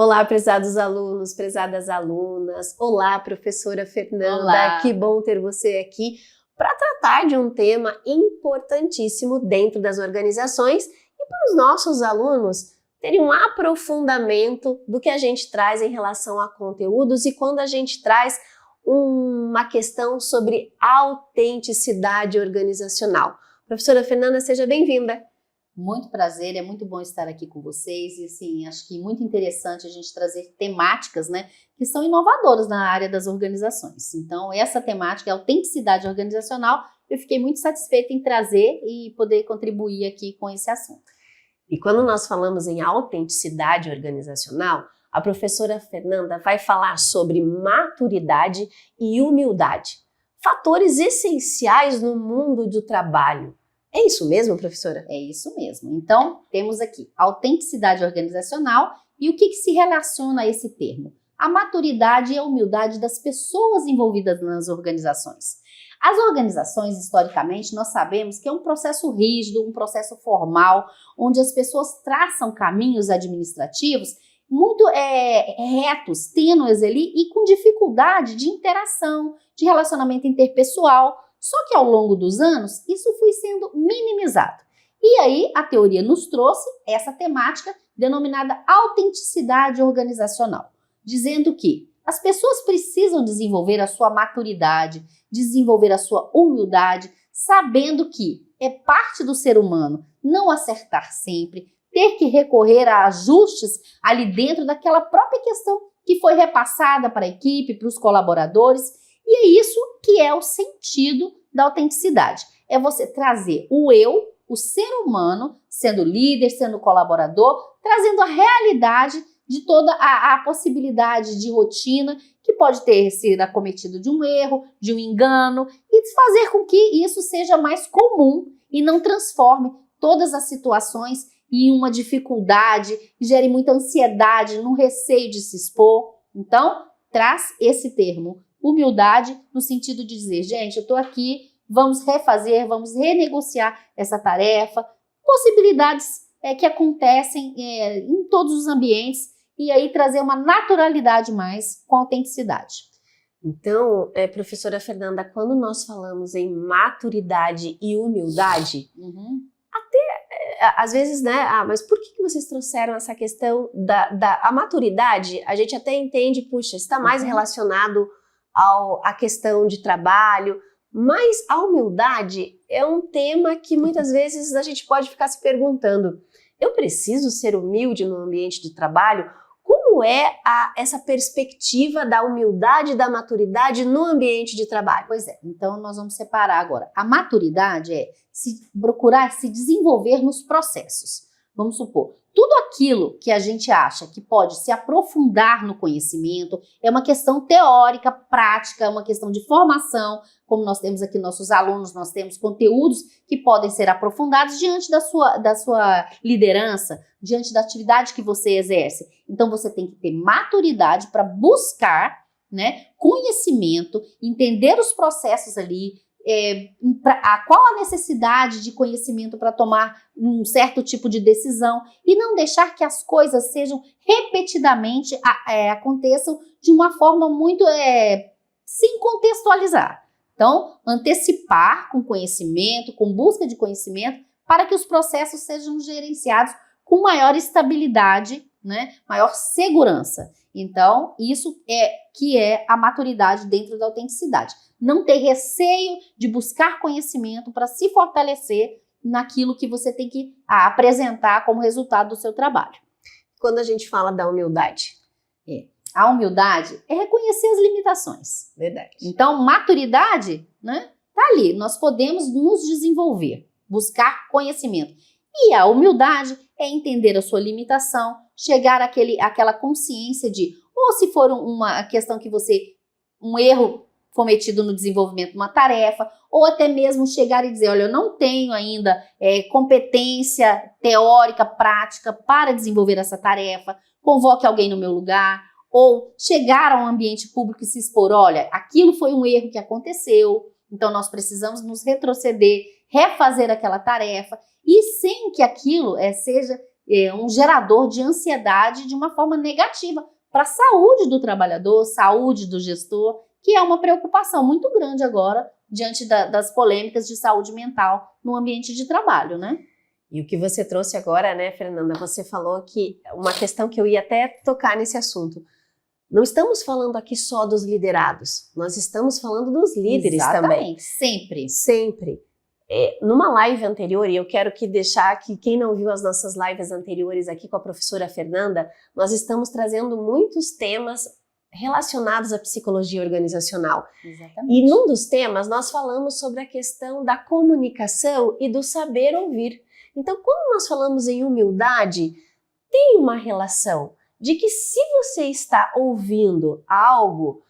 Olá, prezados alunos, prezadas alunas. Olá, professora Fernanda. Olá. Que bom ter você aqui para tratar de um tema importantíssimo dentro das organizações e para os nossos alunos terem um aprofundamento do que a gente traz em relação a conteúdos e quando a gente traz uma questão sobre autenticidade organizacional. Professora Fernanda, seja bem-vinda. Muito prazer, é muito bom estar aqui com vocês e assim, acho que muito interessante a gente trazer temáticas, né, que são inovadoras na área das organizações. Então, essa temática, a autenticidade organizacional, eu fiquei muito satisfeita em trazer e poder contribuir aqui com esse assunto. E quando nós falamos em autenticidade organizacional, a professora Fernanda vai falar sobre maturidade e humildade, fatores essenciais no mundo do trabalho. É isso mesmo, professora? É isso mesmo. Então, temos aqui autenticidade organizacional e o que se relaciona a esse termo? A maturidade e a humildade das pessoas envolvidas nas organizações. As organizações, historicamente, nós sabemos que é um processo rígido, um processo formal, onde as pessoas traçam caminhos administrativos muito retos, tênues ali e com dificuldade de interação, de relacionamento interpessoal. Só que ao longo dos anos, isso foi sendo minimizado. E aí, a teoria nos trouxe essa temática denominada autenticidade organizacional, dizendo que as pessoas precisam desenvolver a sua maturidade, desenvolver a sua humildade, sabendo que é parte do ser humano não acertar sempre, ter que recorrer a ajustes ali dentro daquela própria questão que foi repassada para a equipe, para os colaboradores. E é isso que é o sentido da autenticidade. É você trazer o eu, o ser humano, sendo líder, sendo colaborador, trazendo a realidade de toda a possibilidade de rotina que pode ter sido acometido de um erro, de um engano, e fazer com que isso seja mais comum e não transforme todas as situações em uma dificuldade, gere muita ansiedade, num receio de se expor. Então, traz esse termo humildade no sentido de dizer, gente, eu estou aqui, vamos refazer, vamos renegociar essa tarefa, possibilidades que acontecem em todos os ambientes e aí trazer uma naturalidade mais com autenticidade. Então, professora Fernanda, quando nós falamos em maturidade e humildade, às vezes, né, mas por que vocês trouxeram essa questão a maturidade? A gente até entende, puxa, está mais relacionado à questão de trabalho, mas a humildade é um tema que muitas vezes a gente pode ficar se perguntando, eu preciso ser humilde no ambiente de trabalho? Como é essa perspectiva da humildade e da maturidade no ambiente de trabalho? Pois é, então nós vamos separar agora. A maturidade é procurar se desenvolver nos processos. Vamos supor, tudo aquilo que a gente acha que pode se aprofundar no conhecimento é uma questão teórica, prática, é uma questão de formação, como nós temos aqui nossos alunos, nós temos conteúdos que podem ser aprofundados diante da sua liderança, diante da atividade que você exerce. Então você tem que ter maturidade para buscar, né, conhecimento, entender os processos ali, qual a necessidade de conhecimento para tomar um certo tipo de decisão e não deixar que as coisas sejam repetidamente aconteçam de uma forma muito sem contextualizar. Então, antecipar com conhecimento, com busca de conhecimento, para que os processos sejam gerenciados com maior estabilidade, né, maior segurança. Então, isso que é a maturidade dentro da autenticidade. Não ter receio de buscar conhecimento para se fortalecer naquilo que você tem que apresentar como resultado do seu trabalho. Quando a gente fala da humildade? A humildade é reconhecer as limitações. Verdade. Então, maturidade, né, tá ali. Nós podemos nos desenvolver, buscar conhecimento. E a humildade é entender a sua limitação, chegar àquela consciência de, ou se for uma questão que um erro cometido no desenvolvimento de uma tarefa, ou até mesmo chegar e dizer, olha, eu não tenho ainda competência teórica, prática para desenvolver essa tarefa, convoque alguém no meu lugar, ou chegar a um ambiente público e se expor, olha, aquilo foi um erro que aconteceu, então nós precisamos nos retroceder, refazer aquela tarefa, e sem que aquilo seja um gerador de ansiedade de uma forma negativa para a saúde do trabalhador, saúde do gestor, que é uma preocupação muito grande agora diante das polêmicas de saúde mental no ambiente de trabalho, né? E o que você trouxe agora, né, Fernanda, você falou que uma questão que eu ia até tocar nesse assunto. Não estamos falando aqui só dos liderados, nós estamos falando dos líderes também. Sempre. Sempre. Numa live anterior, e eu quero deixar que quem não viu as nossas lives anteriores aqui com a professora Fernanda, nós estamos trazendo muitos temas relacionados à psicologia organizacional. Exatamente. E num dos temas nós falamos sobre a questão da comunicação e do saber ouvir. Então, quando nós falamos em humildade, tem uma relação de que se você está ouvindo algo,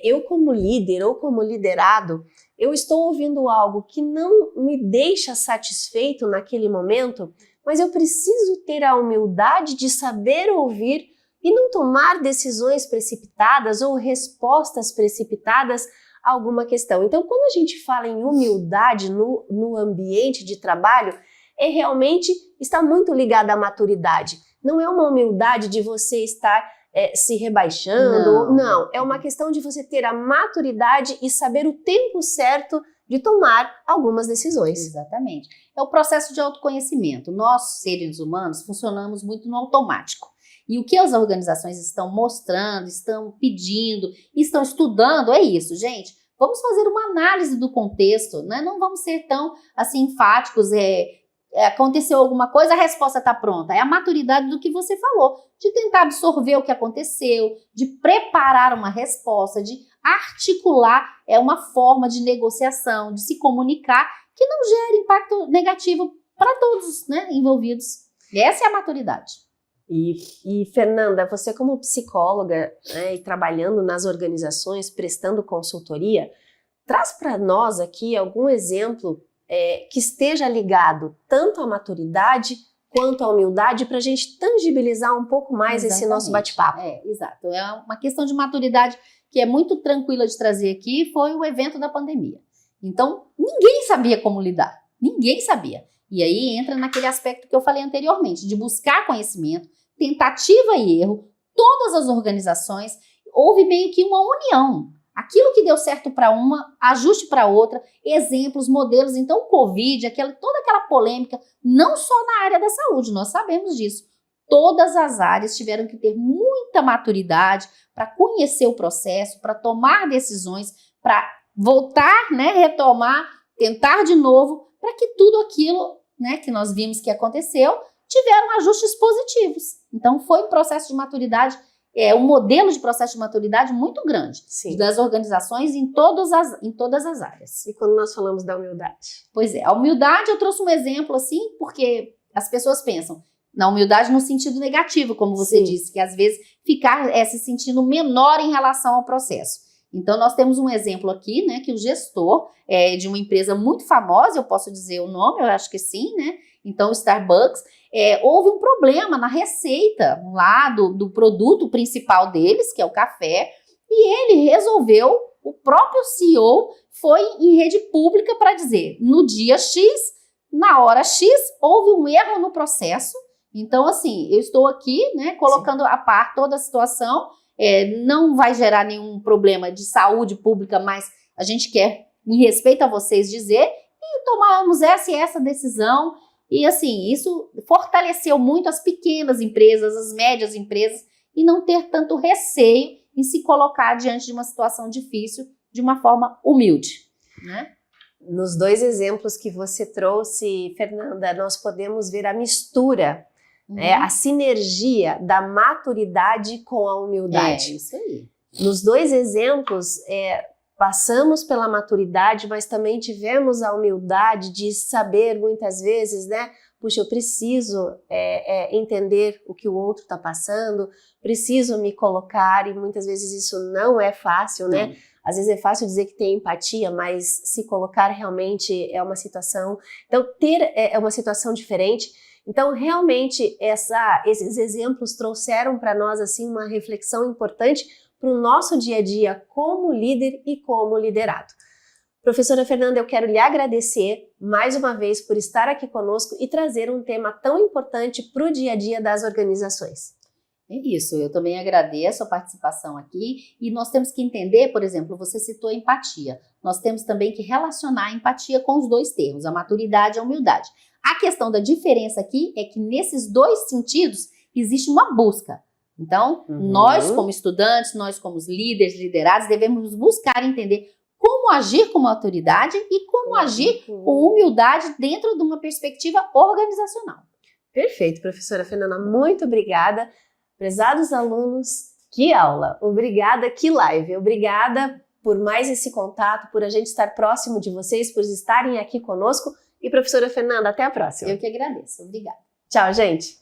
eu como líder ou como liderado, eu estou ouvindo algo que não me deixa satisfeito naquele momento, mas eu preciso ter a humildade de saber ouvir e não tomar decisões precipitadas ou respostas precipitadas a alguma questão. Então, quando a gente fala em humildade no ambiente de trabalho, realmente está muito ligado à maturidade. Não é uma humildade de você estar se rebaixando, não. É uma questão de você ter a maturidade e saber o tempo certo de tomar algumas decisões. Exatamente. É o processo de autoconhecimento. Nós, seres humanos, funcionamos muito no automático. E o que as organizações estão mostrando, estão pedindo, estão estudando é isso, gente. Vamos fazer uma análise do contexto, né? Não vamos ser tão assim enfáticos, aconteceu alguma coisa, a resposta está pronta. É a maturidade do que você falou, de tentar absorver o que aconteceu, de preparar uma resposta, de articular uma forma de negociação, de se comunicar, que não gere impacto negativo para todos, né, envolvidos. Essa é a maturidade. E Fernanda, você como psicóloga, né, e trabalhando nas organizações, prestando consultoria, traz para nós aqui algum exemplo que esteja ligado tanto à maturidade quanto à humildade para a gente tangibilizar um pouco mais esse nosso bate-papo. Exato. É uma questão de maturidade que é muito tranquila de trazer aqui, foi o evento da pandemia. Então, ninguém sabia como lidar. Ninguém sabia. E aí entra naquele aspecto que eu falei anteriormente, de buscar conhecimento, tentativa e erro, todas as organizações, houve meio que uma união. Aquilo que deu certo para uma, ajuste para outra, exemplos, modelos. Então, o Covid, toda aquela polêmica, não só na área da saúde, nós sabemos disso. Todas as áreas tiveram que ter muita maturidade para conhecer o processo, para tomar decisões, para voltar, né, retomar, tentar de novo, para que tudo aquilo, né, que nós vimos que aconteceu, tiveram ajustes positivos. Então, foi um processo de maturidade, um modelo de processo de maturidade muito grande. Sim. Das organizações em todas as áreas. E quando nós falamos da humildade? Pois é, a humildade eu trouxe um exemplo assim, porque as pessoas pensam na humildade no sentido negativo, como você disse, que às vezes ficar se sentindo menor em relação ao processo. Então, nós temos um exemplo aqui, né, que o gestor de uma empresa muito famosa, eu posso dizer o nome, eu acho que sim, né? Então, o Starbucks, houve um problema na receita lá do produto principal deles, que é o café, e ele resolveu, o próprio CEO foi em rede pública para dizer, no dia X, na hora X, houve um erro no processo. Então, assim, eu estou aqui, né, colocando a par toda a situação, não vai gerar nenhum problema de saúde pública, mas a gente quer, em respeito a vocês, dizer, e tomamos essa e essa decisão. E assim, isso fortaleceu muito as pequenas empresas, as médias empresas, e não ter tanto receio em se colocar diante de uma situação difícil de uma forma humilde, né? Nos dois exemplos que você trouxe, Fernanda, nós podemos ver a mistura, a sinergia da maturidade com a humildade. É isso aí. Nos dois exemplos, passamos pela maturidade, mas também tivemos a humildade de saber muitas vezes, né? Puxa, eu preciso entender o que o outro está passando, preciso me colocar, e muitas vezes isso não é fácil, né? Às vezes é fácil dizer que tem empatia, mas se colocar realmente é uma situação. Então, ter uma situação diferente. Então, realmente, esses exemplos trouxeram para nós assim uma reflexão importante para o nosso dia a dia como líder e como liderado. Professora Fernanda, eu quero lhe agradecer mais uma vez por estar aqui conosco e trazer um tema tão importante para o dia a dia das organizações. É isso, eu também agradeço a participação aqui e nós temos que entender, por exemplo, você citou empatia. Nós temos também que relacionar a empatia com os dois termos, a maturidade e a humildade. A questão da diferença aqui é que nesses dois sentidos existe uma busca. Então, nós como estudantes, nós como líderes, liderados, devemos buscar entender como agir com maturidade e como agir com humildade dentro de uma perspectiva organizacional. Perfeito, professora Fernanda, muito obrigada. Prezados alunos, que aula! Obrigada, que live! Obrigada por mais esse contato, por a gente estar próximo de vocês, por estarem aqui conosco. E professora Fernanda, até a próxima. Eu que agradeço. Obrigada. Tchau, gente!